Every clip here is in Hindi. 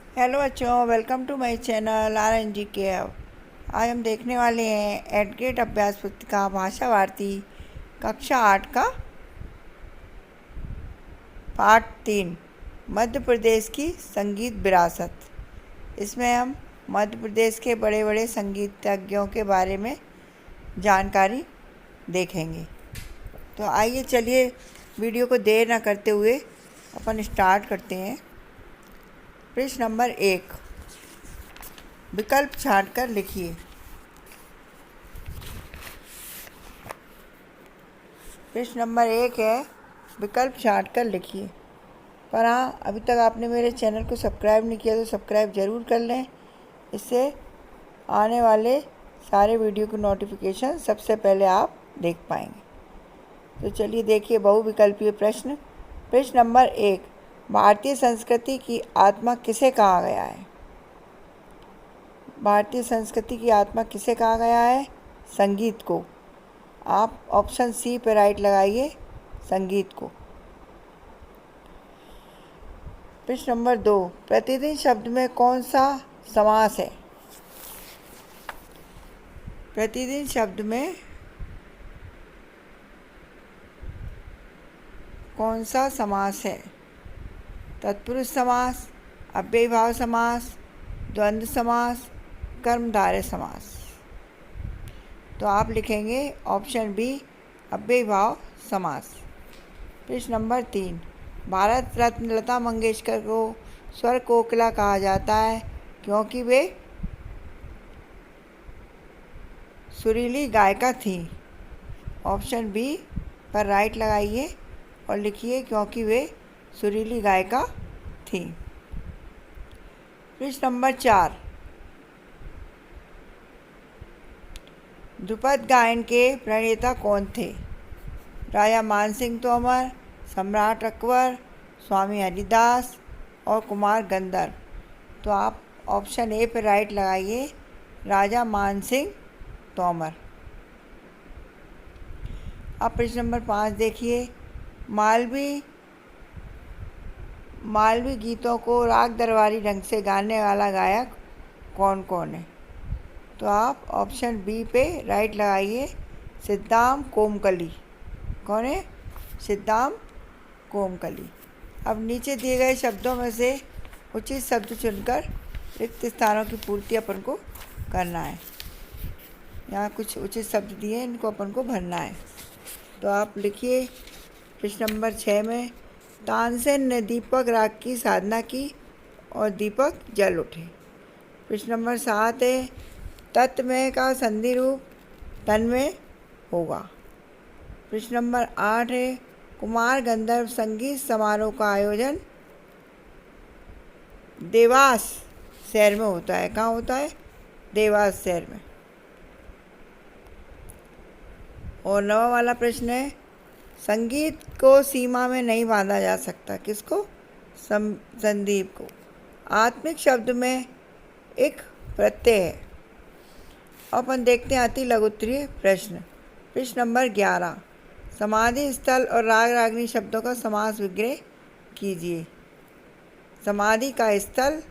हेलो बच्चों, welcome to my channel RNGK। आज हम देखने वाले हैं एडग्रेड अभ्यास पुस्तिका भाषा भारती कक्षा 8 का पाठ 3 मध्य प्रदेश की संगीत विरासत। इसमें हम मध्य प्रदेश के बड़े बड़े संगीतज्ञों के बारे में जानकारी देखेंगे। तो आइए चलिए वीडियो को देर न करते हुए अपन स्टार्ट करते हैं। प्रश्न नंबर 1, विकल्प छांटकर लिखिए। प्रश्न नंबर 1 है, विकल्प छांटकर लिखिए। पर हाँ, अभी तक आपने मेरे चैनल को सब्सक्राइब नहीं किया तो सब्सक्राइब ज़रूर कर लें। इससे आने वाले सारे वीडियो की नोटिफिकेशन सबसे पहले आप देख पाएंगे। तो चलिए देखिए बहुविकल्पीय प्रश्न। प्रश्न नंबर 1, भारतीय संस्कृति की आत्मा किसे कहा गया है? भारतीय संस्कृति की आत्मा किसे कहा गया है? संगीत को। आप ऑप्शन सी पर राइट लगाइए, संगीत को। प्रश्न नंबर 2, प्रतिदिन शब्द में कौन सा समास है? प्रतिदिन शब्द में कौन सा समास है? तत्पुरुष समास, अव्ययीभाव समास, द्वंद्व समास, कर्मधारय समास। तो आप लिखेंगे ऑप्शन बी, अव्ययीभाव समास। प्रश्न नंबर 3, भारत रत्न लता मंगेशकर को स्वर कोकिला कहा जाता है क्योंकि वे सुरीली गायिका थी। ऑप्शन बी पर राइट लगाइए और लिखिए क्योंकि वे सुरीली गायिका थी। प्रश्न नंबर 4, ध्रुपद गायन के प्रणेता कौन थे? राजा मानसिंह तोमर, सम्राट अकबर, स्वामी हरिदास और कुमार गंधर्व। तो आप ऑप्शन ए पर राइट लगाइए, राजा मानसिंह तोमर। अब प्रश्न नंबर 5 देखिए, मालवी गीतों को राग दरबारी ढंग से गाने वाला गायक कौन कौन है? तो आप ऑप्शन बी पे राइट लगाइए, सिद्दाम कोमकली। कौन है? सिद्दाम कोमकली। अब नीचे दिए गए शब्दों में से उचित शब्द चुनकर रिक्त स्थानों की पूर्ति अपन को करना है। यहाँ कुछ उचित शब्द दिए हैं, इनको अपन को भरना है। तो आप लिखिए प्रश्न नंबर 6 में, तानसेन ने दीपक राग की साधना की और दीपक जल उठे। प्रश्न नंबर 7 है, तत्मय का संधि रूप तन्मय होगा। प्रश्न नंबर 8 है, कुमार गंधर्व संगीत समारोह का आयोजन देवास शहर में होता है। कहाँ होता है? देवास शहर में। और 9वां वाला प्रश्न है, संगीत को सीमा में नहीं बांधा जा सकता। किसको? संदीप को। आत्मिक शब्द में एक प्रत्यय है। अपन देखते हैं अति लघुत्तरीय प्रश्न। प्रश्न नंबर 11, समाधि स्थल और राग रागनी शब्दों का समास विग्रह कीजिए। समाधि का स्थल,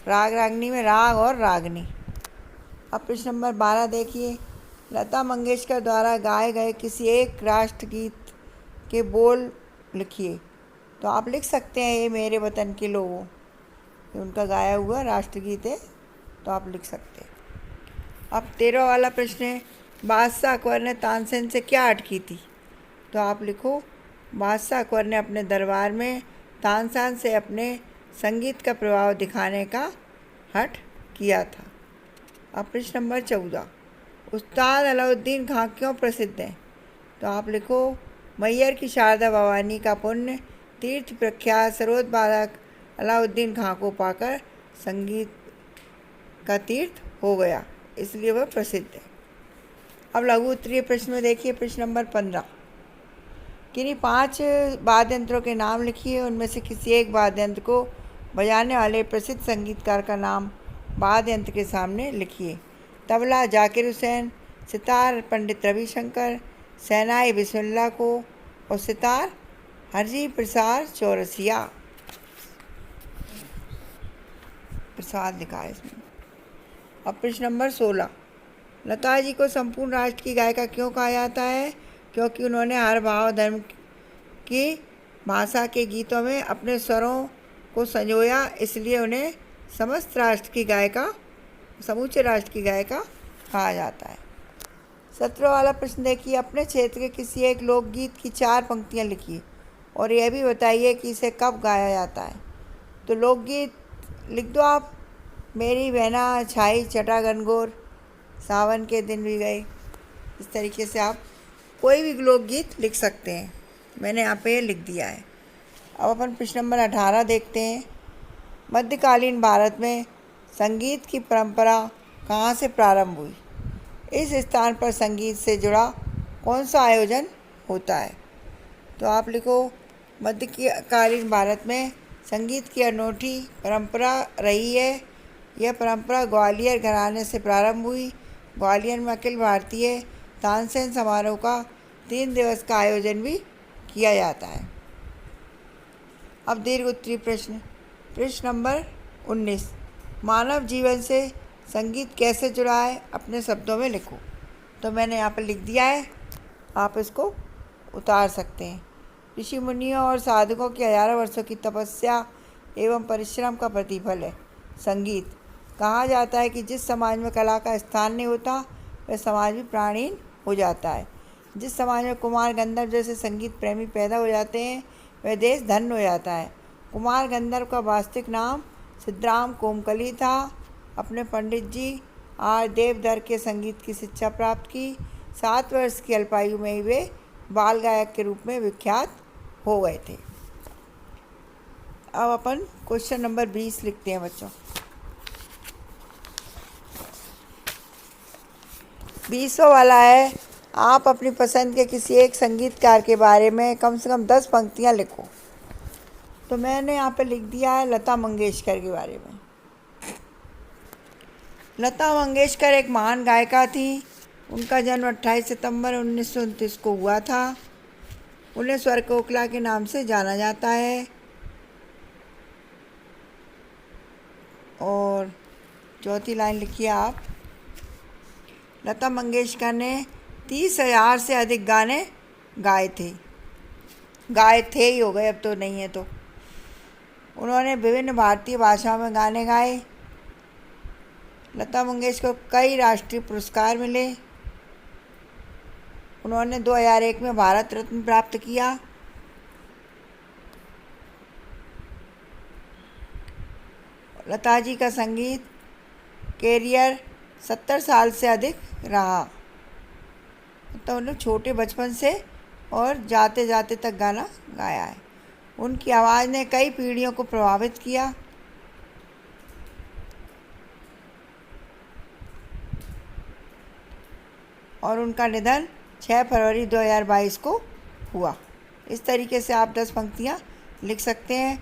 राग रागनी में राग और रागनी। अब प्रश्न नंबर 12 देखिए, लता मंगेशकर द्वारा गाए गए किसी एक राष्ट्रगीत के बोल लिखिए। तो आप लिख सकते हैं, ये मेरे वतन के लोगों, ये उनका गाया हुआ राष्ट्रगीत है, तो आप लिख सकते हैं। अब 13वां वाला प्रश्न है, बादशाह अकबर ने तानसेन से क्या हट की थी? तो आप लिखो, बादशाह अकबर ने अपने दरबार में तानसेन से अपने संगीत का प्रभाव दिखाने का हट किया था। अब प्रश्न नंबर 14, उस्ताद अलाउद्दीन खां क्यों प्रसिद्ध हैं? तो आप लिखो, मैहर की शारदा भवानी का पुण्य तीर्थ प्रख्यात सरोदबादक अलाउद्दीन खां को पाकर संगीत का तीर्थ हो गया, इसलिए वह प्रसिद्ध है। अब लघु उत्तरीय प्रश्न में देखिए प्रश्न नंबर 15, किन्हीं 5 वाद्य यंत्रों के नाम लिखिए। उनमें से किसी एक वाद्य यंत्र को बजाने वाले प्रसिद्ध संगीतकार का नाम वाद्य यंत्र के सामने लिखिए। तबला जाकिर हुसैन, सितार पंडित रविशंकर, शहनाई बिस्मिल्लाह को और सितार हरजी प्रसाद चौरसिया। प्रसाद लिखा है इसमें। अब प्रश्न नंबर 16, लता जी को संपूर्ण राष्ट्र की गायिका क्यों कहा जाता है? क्योंकि उन्होंने हर भाव धर्म की भाषा के गीतों में अपने स्वरों को संजोया, इसलिए उन्हें समस्त राष्ट्र की गायिका, समूचे राष्ट्र की गायिका कहा जाता है। 17 वाला प्रश्न देखिए, अपने क्षेत्र के किसी एक लोकगीत की 4 पंक्तियाँ लिखिए और यह भी बताइए कि इसे कब गाया जाता है। तो लोकगीत लिख दो आप, मेरी बहना छाई छटा घनघोर, सावन के दिन भी गए। इस तरीके से आप कोई भी लोकगीत लिख सकते हैं। मैंने यहाँ पे लिख दिया है। अब अपन प्रश्न नंबर 18 देखते हैं। मध्यकालीन भारत में संगीत की परंपरा कहाँ से प्रारंभ हुई? इस स्थान पर संगीत से जुड़ा कौन सा आयोजन होता है? तो आप लिखो, मध्यकालीन भारत में संगीत की अनूठी परंपरा रही है। यह परंपरा ग्वालियर घराने से प्रारंभ हुई। ग्वालियर में अखिल भारतीय तानसेन समारोह का 3 दिवस का आयोजन भी किया जाता है। अब दीर्घ उत्तरीय प्रश्न, प्रश्न नंबर 19, मानव जीवन से संगीत कैसे जुड़ा है? अपने शब्दों में लिखो। तो मैंने यहाँ पर लिख दिया है, आप इसको उतार सकते हैं। ऋषि मुनियों और साधकों की हजारों वर्षों की तपस्या एवं परिश्रम का प्रतिफल है संगीत। कहा जाता है कि जिस समाज में कला का स्थान नहीं होता वह समाज भी प्राणहीन हो जाता है। जिस समाज में कुमार गंधर्व जैसे संगीत प्रेमी पैदा हो जाते हैं वह देश धन्य हो जाता है। कुमार गंधर्व का वास्तविक नाम सिद्धराम कोमकली था। अपने पंडित जी आर देवधर के संगीत की शिक्षा प्राप्त की। 7 वर्ष की अल्पायु में ही वे बाल गायक के रूप में विख्यात हो गए थे। अब अपन क्वेश्चन नंबर 20 लिखते हैं बच्चों। 20वां वाला है, आप अपनी पसंद के किसी एक संगीतकार के बारे में कम से कम 10 पंक्तियाँ लिखो। तो मैंने यहाँ पे लिख दिया है लता मंगेशकर के बारे में। लता मंगेशकर एक महान गायिका थी। उनका जन्म 28 सितंबर 1929 को हुआ था। उन्हें स्वर कोकिला के नाम से जाना जाता है। और चौथी लाइन लिखिए आप, लता मंगेशकर ने 30,000 से अधिक गाने गाए थे ही हो गए, अब तो नहीं है। तो उन्होंने विभिन्न भारतीय भाषाओं में गाने गाए। लता मंगेशकर को कई राष्ट्रीय पुरस्कार मिले। उन्होंने 2001 में भारत रत्न प्राप्त किया। लता जी का संगीत कैरियर 70 साल से अधिक रहा। तो उन्होंने छोटे बचपन से और जाते जाते तक गाना गाया है। उनकी आवाज़ ने कई पीढ़ियों को प्रभावित किया। और उनका निधन 6 फरवरी 2022 को हुआ। इस तरीके से आप 10 पंक्तियाँ लिख सकते हैं।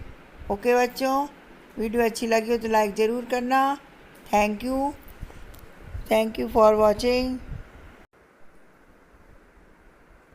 ओके बच्चों, वीडियो अच्छी लगी हो तो लाइक ज़रूर करना। Thank you for watching.